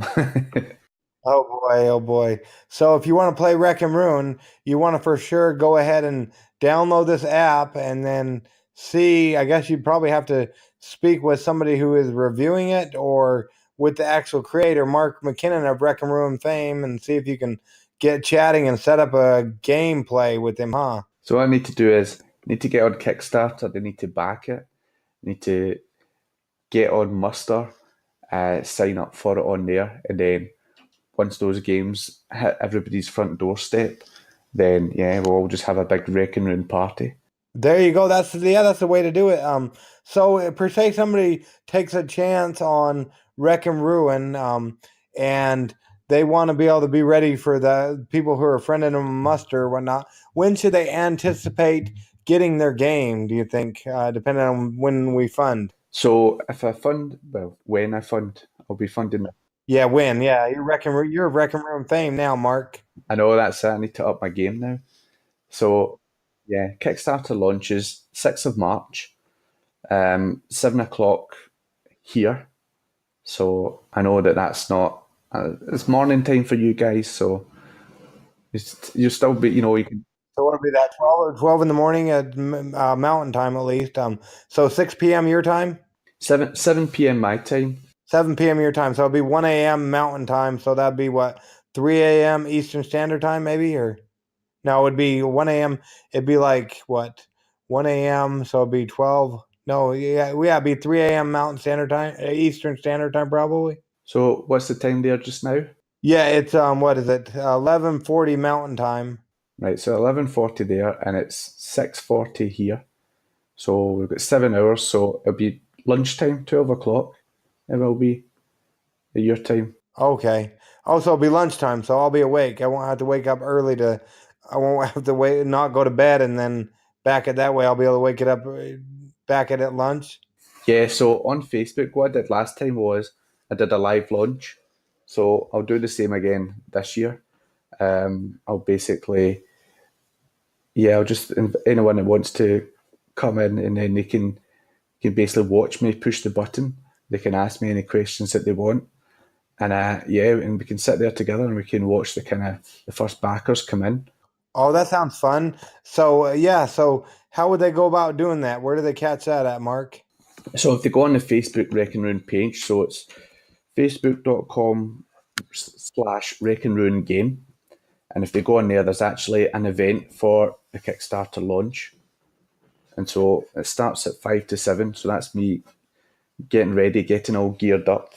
Oh boy, oh boy. So if you want to play Wreck and Ruin, you want to for sure go ahead and download this app and then see. I guess you'd probably have to speak with somebody who is reviewing it or with the actual creator, Mark Mickinnon of Wreck and Ruin fame, and see if you can get chatting and set up a gameplay with him, huh? So what I need to do is need to get on Kickstarter. They need to back it. Need to get on Muster, sign up for it on there, and then once those games hit everybody's front doorstep, then yeah, we'll all just have a big Wreck and Ruin party. There you go. That's the way to do it. So per se, somebody takes a chance on Wreck and Ruin, and they want to be able to be ready for the people who are friending them muster or whatnot. When should they anticipate getting their game? Do you think, depending on when we fund? So if I fund, well, when I fund, I'll be funding it. Yeah, when? Yeah, you're of Wreck and Ruin fame now, Mark. I know that's it. I need to up my game now. So yeah, Kickstarter launches 6th of March, 7 o'clock here. So I know that's not, it's morning time for you guys. So you still be, you can. So what would be that 12 in the morning at Mountain Time at least? So 6 p.m. your time? 7 p.m. my time. 7 p.m. your time. So it'll be 1 a.m. Mountain Time. So that'd be what, 3 a.m. Eastern Standard Time, maybe? Or no, it'd be 1 a.m. It'd be like what, 1 a.m. So it'd be 12. No, yeah, it'd be 3 a.m. Mountain Standard Time, Eastern Standard Time, probably. So what's the time there just now? Yeah, it's what is it? 11:40 Mountain Time. Right, so 11:40 there, and it's 6:40 here. So we've got 7 hours. So it'll be lunchtime, 12 o'clock. It will be at your time. Okay. Also, it'll be lunchtime, so I'll be awake. I won't have to wake up early I won't have to wait, not go to bed, and then back it that way. I'll be able to wake it up, back it at lunch. Yeah, so on Facebook, what I did last time was I did a live launch. So I'll do the same again this year. I'll basically, I'll just, anyone that wants to come in, and then they can basically watch me push the button. They can ask me any questions that they want. And and we can sit there together and we can watch the first backers come in. Oh, that sounds fun. So, so how would they go about doing that? Where do they catch that at, Mark? So if they go on the Facebook Wreck and Ruin page, so it's facebook.com/Wreck and Ruin game. And if they go on there, there's actually an event for the Kickstarter launch. And so it starts at 5 to 7. So that's me getting ready, getting all geared up.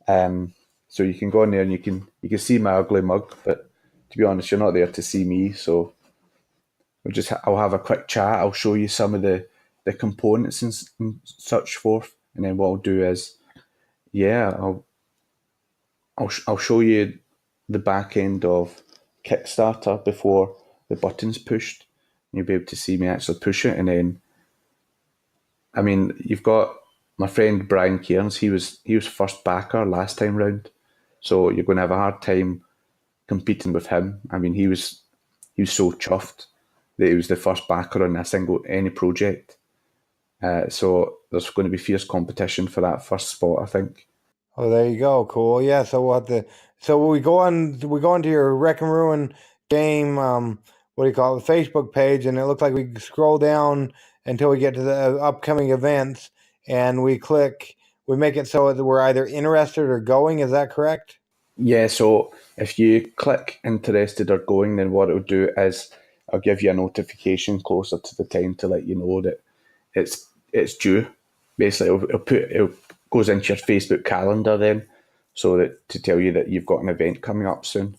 So you can go on there and you can see my ugly mug, but to be honest, you're not there to see me. So I'll have a quick chat. I'll show you some of the components and such forth, and then what I'll do is, I'll show you the back end of Kickstarter before the button's pushed. You'll be able to see me actually push it, and then, I mean, you've got my friend Brian Cairns. He was first backer last time round, so you're going to have a hard time competing with him. I mean, he was so chuffed that he was the first backer on any project. So there's going to be fierce competition for that first spot, I think. Oh, there you go. Cool. Yeah. So we go onto your Wreck and Ruin game. What do you call it? The Facebook page, and it looks like we scroll down until we get to the upcoming events, and we make it so that we're either interested or going. Is that correct? Yeah. So if you click interested or going, then what it'll do is I'll give you a notification closer to the time to let you know that it's due. Basically, it goes into your Facebook calendar then, so that to tell you that you've got an event coming up soon.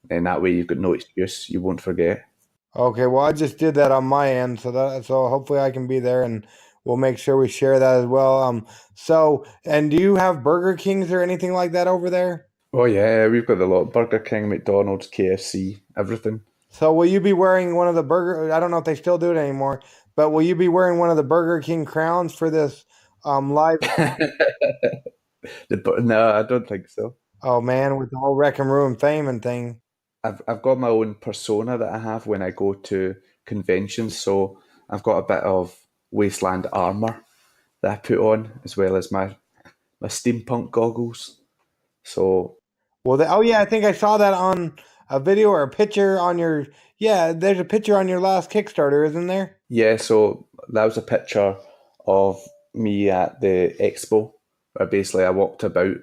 And that way you've got no excuse. You won't forget. Okay, well, I just did that on my end, so hopefully I can be there, and we'll make sure we share that as well. So, and do you have Burger Kings or anything like that over there? Oh yeah, we've got a lot: Burger King, McDonald's, KFC, everything. So will you be wearing one of the Burger? I don't know if they still do it anymore, but will you be wearing one of the Burger King crowns for this live? No, I don't think so. Oh man, with the whole Wreck and Ruin fame and thing. I've got my own persona that I have when I go to conventions, so I've got a bit of wasteland armor that I put on, as well as my steampunk goggles. So Well, oh yeah, I think I saw that on a video or a picture on your. Yeah, there's a picture on your last Kickstarter, isn't there? yeah, so that was a picture of me at the expo, where basically I walked about,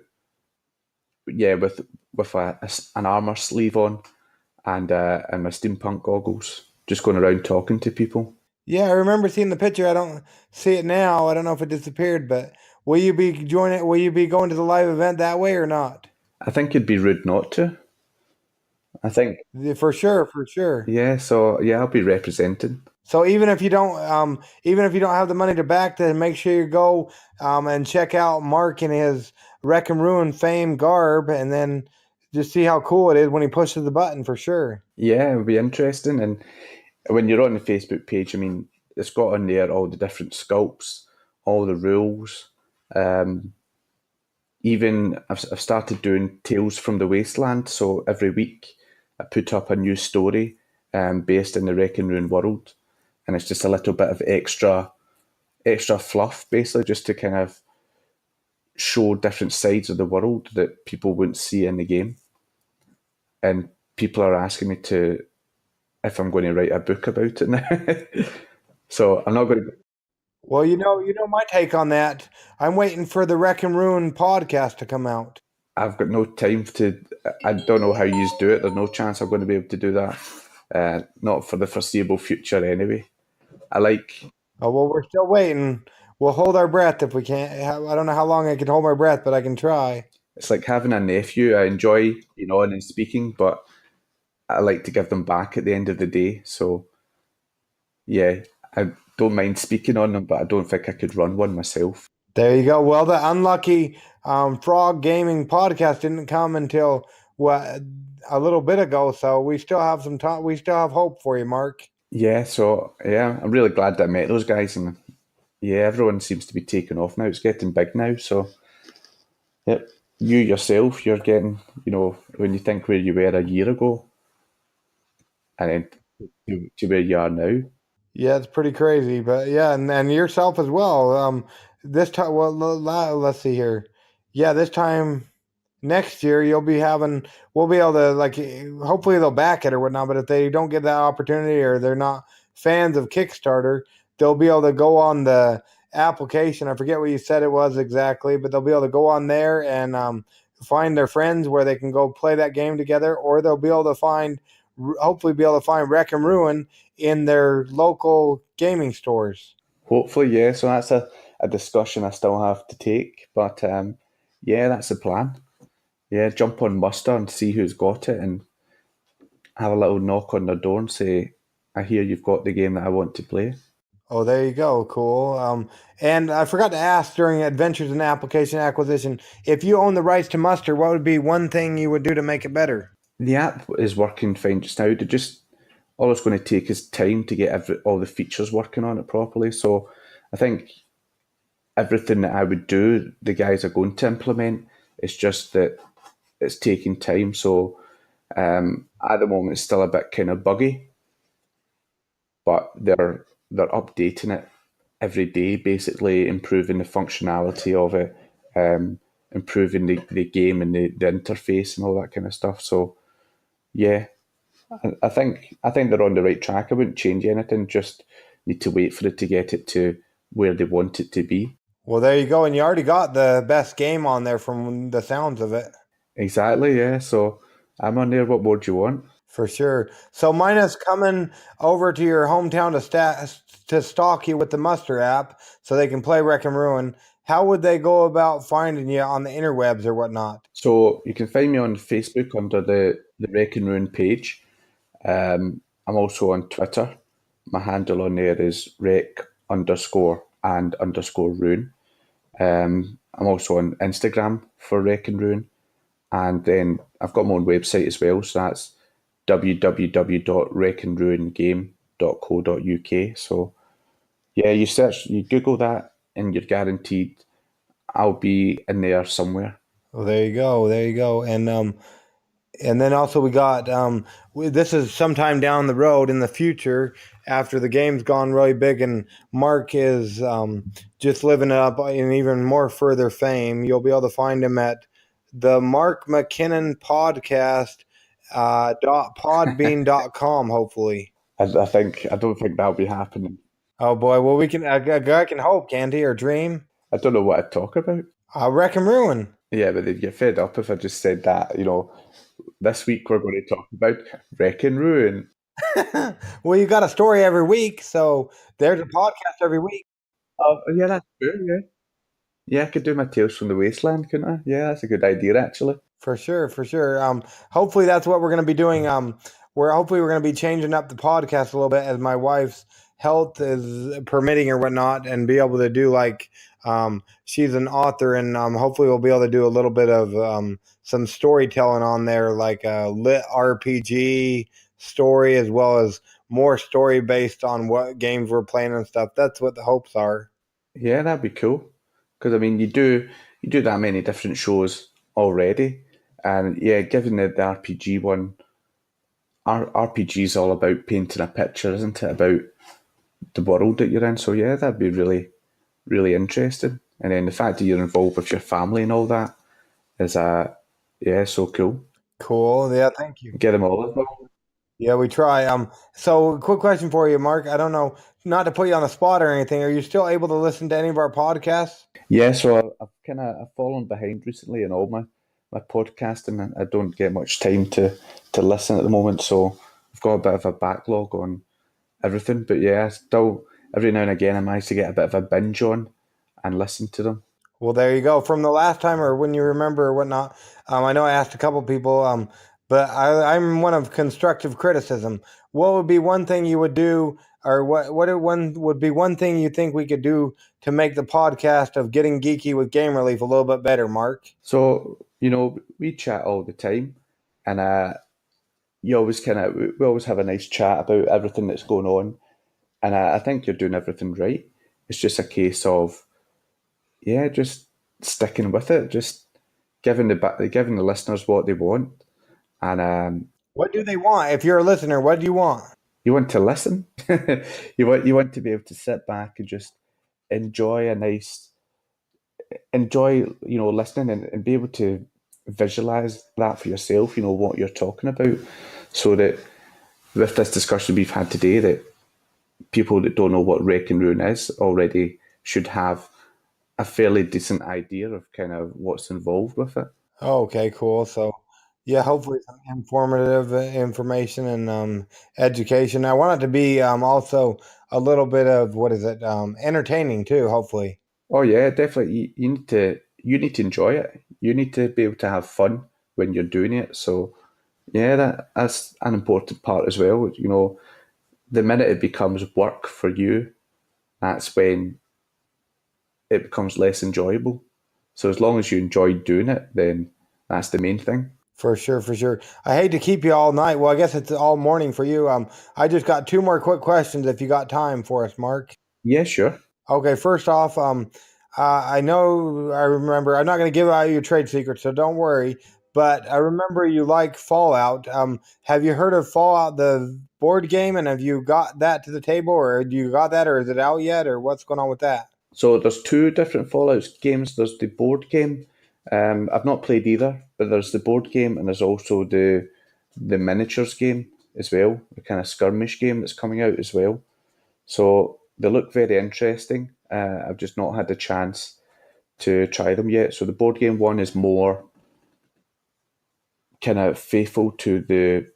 yeah, with an armor sleeve on and my steampunk goggles, just going around talking to people. Yeah, I remember seeing the picture. I don't see it now. I don't know if it disappeared, but will you be joining? Will you be going to the live event that way or not? I think it'd be rude not to. I think, Yeah, for sure, for sure. yeah, so yeah, I'll be representing. So even if you don't have the money to back, then make sure you go and check out Mark in his Wreck and Ruin fame garb, and then just see how cool it is when he pushes the button for sure. Yeah, it'll be interesting. And when you're on the Facebook page, I mean, it's got on there all the different sculpts, all the rules. Even I've started doing Tales from the Wasteland. So every week I put up a new story based in the Wreck and Ruin world. And it's just a little bit of extra fluff, basically, just to kind of show different sides of the world that people wouldn't see in the game. And people are asking me if I'm going to write a book about it now. So I'm not going to. Well, you know my take on that. I'm waiting for the Wreck and Ruin podcast to come out. I've got no time to. I don't know how you do it. There's no chance I'm going to be able to do that. Not for the foreseeable future, anyway. I like. Oh well, we're still waiting. We'll hold our breath if we can't. I don't know how long I can hold my breath, but I can try. It's like having a nephew. I enjoy being on and speaking, but I like to give them back at the end of the day. So yeah, I don't mind speaking on them, but I don't think I could run one myself. There you go. Well, the unlucky Frog Gaming podcast didn't come until what a little bit ago, so we still have some time. We still have hope for you, Mark. Yeah, so yeah, I'm really glad that I met those guys, and yeah, everyone seems to be taking off now. It's getting big now, so yep. You yourself, you're getting, when you think where you were a year ago, and then to where you are now. Yeah, it's pretty crazy, but yeah, and yourself as well. This time, well, let's see here. Yeah, this time next year we'll be able to hopefully they'll back it or whatnot. But if they don't get that opportunity or they're not fans of Kickstarter, they'll be able to go on the application. I forget what you said it was exactly, but they'll be able to go on there and find their friends where they can go play that game together, or they'll be able to hopefully be able to find Wreck and Ruin in their local gaming stores. Hopefully, yeah. So that's a discussion I still have to take, but yeah, that's the plan. Yeah, jump on Muster and see who's got it, and have a little knock on their door and say, "I hear you've got the game that I want to play." Oh, there you go. Cool. And I forgot to ask during Adventures in Application Acquisition, if you own the rights to Muster, what would be one thing you would do to make it better? The app is working fine just now. All it's going to take is time to get all the features working on it properly. So I think everything that I would do, the guys are going to implement. It's just that it's taking time. So at the moment, it's still a bit kind of buggy, but they're updating it every day, basically improving the functionality of it, improving the game and the interface and all that kind of stuff. So yeah, I think they're on the right track. I wouldn't change anything. Just need to wait for it to get it to where they want it to be. Well, there you go. And you already got the best game on there from the sounds of it. Exactly, yeah. So I'm on there. What more do you want? For sure. So mine is coming over to your hometown to stalk you with the Muster app so they can play Wreck and Ruin. How would they go about finding you on the interwebs or whatnot? So you can find me on Facebook under the Wreck and Ruin page. I'm also on Twitter. My handle on there is rec_. and _Rune. I'm also on Instagram for Wreck and Ruin. And then I've got my own website as well, so that's www.wreckandruingame.co.uk. So yeah, you Google that, and you're guaranteed I'll be in there somewhere. Well, there you go. There you go. And then also we got this is sometime down the road in the future after the game's gone really big and Mark is just living it up in even more further fame. You'll be able to find him at the Mark Mickinnon podcast .podbean.com, hopefully. I don't think that'll be happening. Oh boy, well a guy can hope, can't he, or dream? I don't know what I'd talk about. Wreck and Ruin. Yeah, but they'd get fed up if I just said that. This week we're going to talk about Wreck and Ruin. Well, you got a story every week, so there's a podcast every week. Oh, yeah, that's true, yeah. Yeah, I could do my Tales from the Wasteland, couldn't I? Yeah, that's a good idea, actually. For sure, for sure. Hopefully that's what we're going to be doing. We're going to be changing up the podcast a little bit as my wife's health is permitting or whatnot, and be able to do she's an author, and hopefully we'll be able to do a little bit of some storytelling on there, like a lit RPG story, as well as more story based on what games we're playing and stuff. That's what the hopes are. Yeah, that'd be cool. Because I mean, you do that many different shows already, and yeah, given the RPG one, RPG is all about painting a picture, isn't it? About the world that you're in. So yeah, that'd be really, really interesting. And then the fact that you're involved with your family and all that is so cool. Cool. Yeah, thank you. Get them all involved. Yeah, we try. So quick question for you, Mark. I don't know, not to put you on the spot or anything. Are you still able to listen to any of our podcasts? Yeah, so I've fallen behind recently in all my podcasting, and I don't get much time to listen at the moment. So I've got a bit of a backlog on everything. But yeah, still every now and again I manage to get a bit of a binge on and listen to them. Well, there you go. From the last time, or when you remember or whatnot, I know I asked a couple people, but I'm one of constructive criticism. What would be one thing you would do, or what would be one thing you think we could do to make the podcast of Getting Geeky with Game Relief a little bit better, Mark? So we chat all the time, and we always have a nice chat about everything that's going on, and I think you're doing everything right. It's just a case of just sticking with it, just giving the listeners what they want, and What do they want? If you're a listener, what do you want? you want to listen. You want to be able to sit back and just enjoy listening, and be able to visualize that for yourself. What you're talking about, so that with this discussion we've had today, that people that don't know what Wreck and Ruin is already should have a fairly decent idea of kind of what's involved with it. Oh, okay, cool. So, yeah, hopefully some informative information and education. I want it to be also a little bit of entertaining too. Hopefully. Oh yeah, definitely. You need to enjoy it. You need to be able to have fun when you're doing it. So yeah, that's an important part as well. The minute it becomes work for you, that's when it becomes less enjoyable. So as long as you enjoy doing it, then that's the main thing. For sure, for sure. I hate to keep you all night. Well, I guess it's all morning for you. I just got two more quick questions if you got time for us, Mark. Yeah, sure. Okay, first off, I remember, I'm not going to give out your trade secrets, so don't worry. But I remember you like Fallout. Have you heard of Fallout, the board game, and have you got that to the table, or do you got that, or is it out yet, or what's going on with that? So there's two different Fallout games. There's the board game. I've not played either, but there's the board game, and there's also the miniatures game as well, the kind of skirmish game that's coming out as well. So they look very interesting. I've just not had the chance to try them yet. So the board game one is more kind of faithful to the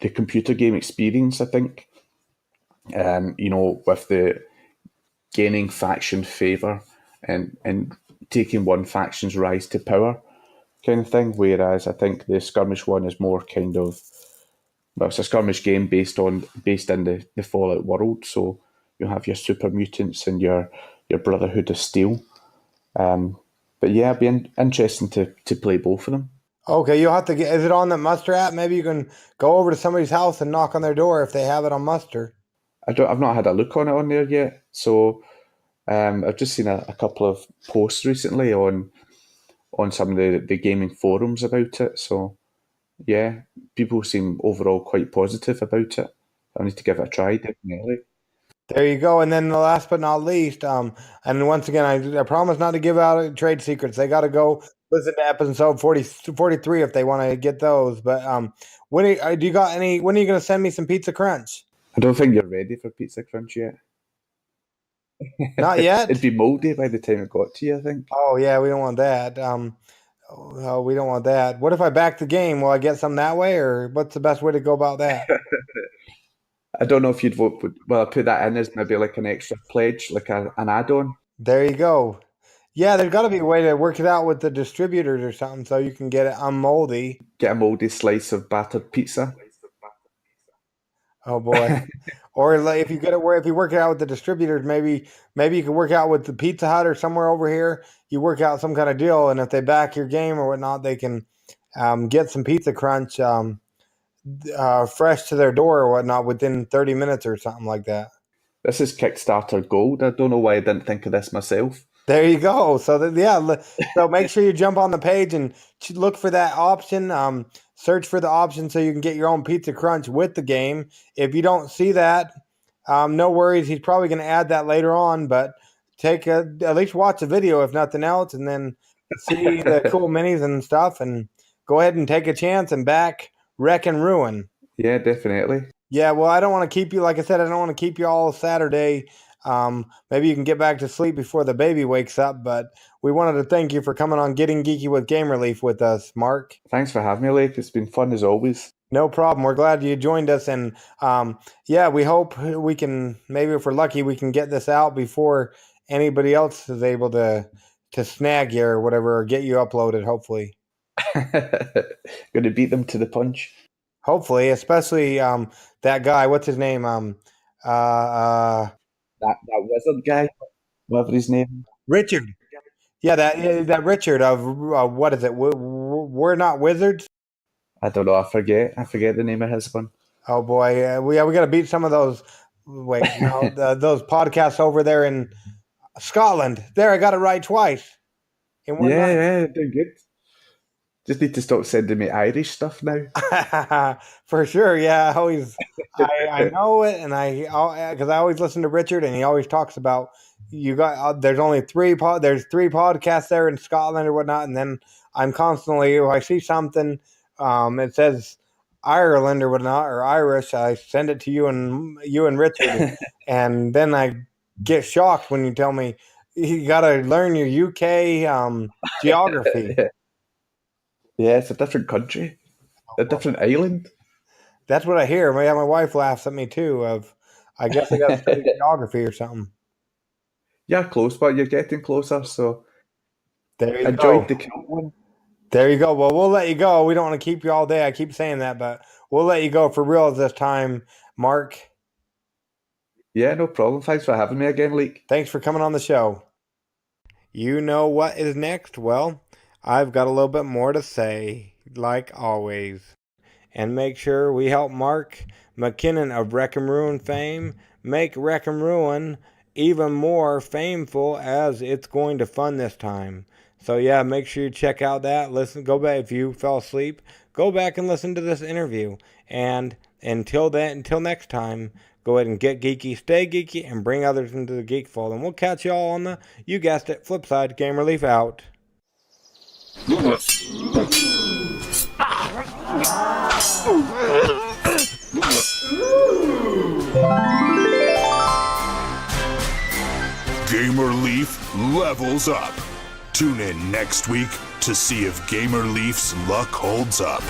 computer game experience, I think. With the gaining faction favor and taking one faction's rise to power kind of thing. Whereas I think the skirmish one is more it's a skirmish game based in the Fallout world. So you'll have your super mutants and your Brotherhood of Steel. But yeah, it'd be interesting to play both of them. Okay, you'll have to get. Is it on the Muster app? Maybe you can go over to somebody's house and knock on their door if they have it on Muster. I've not had a look on it on there yet. So I've just seen a couple of posts recently on some of the gaming forums about it. So yeah, people seem overall quite positive about it. I need to give it a try, definitely. There you go. And then the last but not least, and once again, I promise not to give out trade secrets. They got to go listen to episode 43 if they want to get those. But when are you going to send me some Pizza Crunch? I don't think you're ready for Pizza Crunch yet. Not yet? It'd be moldy by the time it got to you, I think. Oh, yeah, we don't want that. We don't want that. What if I back the game? Will I get some that way, or what's the best way to go about that? I don't know if you'd vote. Well, I put that in as maybe like an extra pledge, like an add-on. There you go. Yeah, there's got to be a way to work it out with the distributors or something so you can get it unmoldy. Get a moldy slice of battered pizza. Oh boy! Or like if you work it out with the distributors, maybe you can work out with the Pizza Hut or somewhere over here. You work out some kind of deal, and if they back your game or whatnot, they can get some Pizza Crunch fresh to their door or whatnot within 30 minutes or something like that. This is Kickstarter Gold. I don't know why I didn't think of this myself. There you go. So so make sure you jump on the page and look for that option. Search for the option so you can get your own Pizza Crunch with the game. If you don't see that, no worries. He's probably going to add that later on, but at least watch the video if nothing else, and then see the cool minis and stuff, and go ahead and take a chance and back Wreck and Ruin. Yeah, definitely. Yeah, well, I don't want to keep you, like I said, I don't want to keep you all Saturday. Maybe you can get back to sleep before the baby wakes up, but we wanted to thank you for coming on Getting Geeky with Game Relief with us, Mark. Thanks for having me, Lake. It's been fun as always. No problem. We're glad you joined us, and yeah, we hope we can, maybe if we're lucky, we can get this out before anybody else is able to snag you or whatever, or get you uploaded, hopefully. Going to beat them to the punch. Hopefully, especially that guy, what's his name? That wizard guy, whatever his name. Richard. Yeah, that Richard of what is it? We're not wizards. I don't know. I forget the name of his one. Oh boy, we got to beat some of those. Wait, no, those podcasts over there in Scotland. There, I got it right twice. Yeah, doing good. Just need to stop sending me Irish stuff now. For sure, yeah. I know it, and because I always listen to Richard, and he always talks about there's only three podcasts there in Scotland or whatnot, and then I'm constantly, if I see something, it says Ireland or whatnot or Irish, I send it to you and Richard, and then I get shocked when you tell me you got to learn your UK geography. Yeah, it's a different country, a different island. That's what I hear. My wife laughs at me too. I guess I got to study geography or something. Yeah, close, but you're getting closer. So there you enjoyed go. the cute one. There you go. Well, we'll let you go. We don't want to keep you all day. I keep saying that, but we'll let you go for real this time, Mark. Yeah, no problem. Thanks for having me again, Leek. Thanks for coming on the show. You know what is next? Well, I've got a little bit more to say, like always. And make sure we help Mark Mickinnon of Wreck and Ruin fame make Wreck and Ruin even more fameful, as it's going to fun this time. So yeah, make sure you check out that. Go back if you fell asleep. Go back and listen to this interview. And until next time, go ahead and get geeky, stay geeky, and bring others into the geek fold. And we'll catch y'all on the, you guessed it, flip side. Game Relief out. Gamer Leaf levels up. Tune in next week to see if Gamer Leaf's luck holds up.